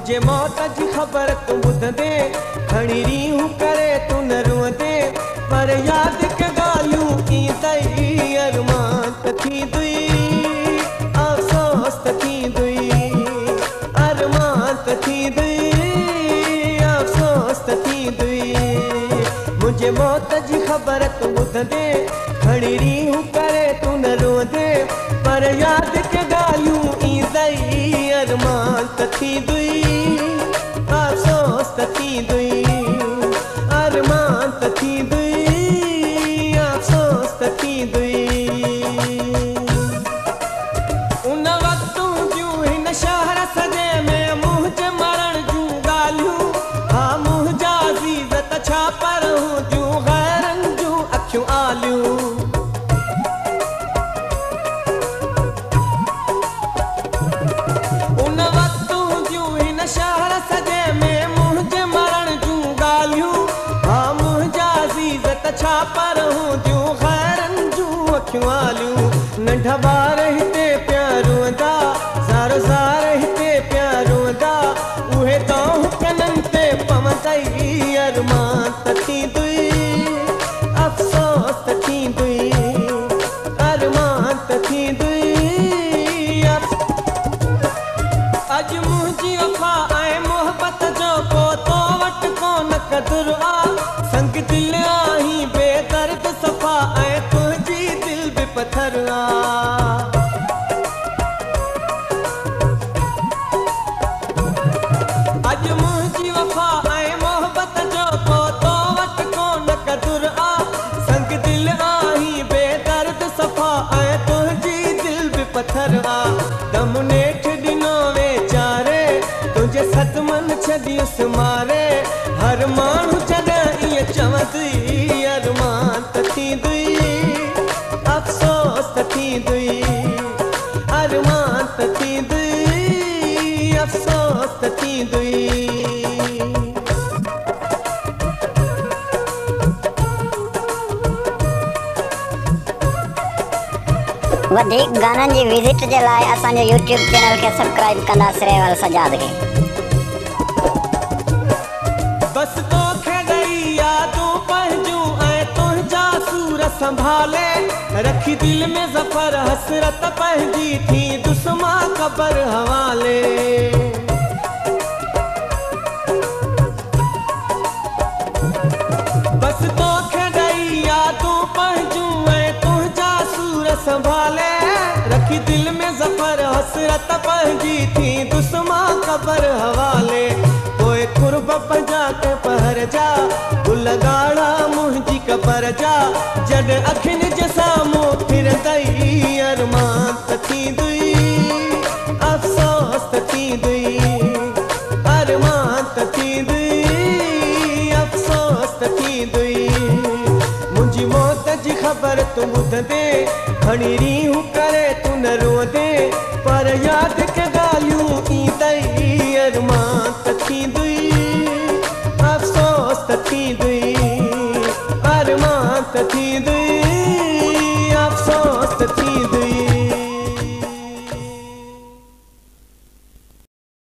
मुझे मौत जी ख़बर तू ॿुधंदे खणी रीहूं करे तू न रोंदे पर याद के ॻाल्हियूं ईंदई अरमान त थींदुई अफ़सोस त थींदुई अरमान त थींदुई अफ़सोस त थींदुई मुझे मौत जी ख़बर तू ॿुधंदे खणी रीहूं करे तू न रोंदे पर याद के ॻाल्हियूं ईंदई अरमान त थींदुई अफ़सोस त थींदुई अरमान त थींदुई अफ़सोस त थींदुई उन वक़्तूं जूं हिन शहर सॼे में मुंहिंजे मरण जूं ॻाल्हियूं हा मुंहिंजा अज़ीज़ त छा पर जूं गैरनि जूं अखियूं आलियूं शहर सॼे में मुंहिंजे मरण जूं ॻाल्हियूं हा मुंहिंजा अज़ीज़ त छा पर जूं गैरनि जूं अखियूं आलियूं नंढा ॿार हिते पिया रोंदा ज़ार ज़ार हिते पिया रोंदा उहे तऊं कननि ते पवंदई अरमान त थींदुई अफ़सोस त थींदुई अरमान त थींदुई अॼु मुंहिंजी वफ़ा ऐं मोहबत जो को तो वटि कोन क़दुरु आ संग दिलि आहीं बेदर्द सफ़ा ऐं तुंहिंजी दिलि बि पथर आ अॼु मुंहिंजी वफ़ा ऐं मोहबत जो को तो वटि कोन क़दुरु आ संग दिलि आहीं बेदर्द सफ़ा ऐं तुंहिंजी दिलि बि पथर आ दम नेठि ॾिनो वेचारे तुंहिंजे सदमनि छॾियुसि मारे हर माण्हू जॾहिं ईअं चवंदुई अरमान त थींदुई अफ़सोस त थींदुई अरमान त थींदुई अफ़सोस त थींदुई वधिक गाननि जी विज़िट जे लाइ असांजे यूट्यूब चैनल खे सब्सक्राइब कंदा श्रेवल सजाद खे बस तोखे ॾेई यादूं पंहिंजूं ऐं तुंहिंजा सूर संभाले रखी दिलि में ज़फ़र हसरत पंहिंजी थी दुस्मा क़बर हवाले बस तोखे ॾेई यादूं पंहिंजूं ऐं तुंहिंजा सूर संभाले रखी दिलि में ज़फ़र हसरत पंहिंजी थी दुस्मा क़बर हवाले पोइ क़ुर्ब पंहिंजा के पहर जा गुल ॻाढ़ा मुंहिंजी क़बर जा जॾहिं अखियुनि जे साम्हूं फिरंदई अरमान त थींदुई अफ़सोस त थींदुई अरमान त थींदुई अफ़सोस त थींदुई मुंहिंजी मौत जी ख़बर तूं ॿुधंदे खणी रीहूं करे तू न रोंदे पर याद के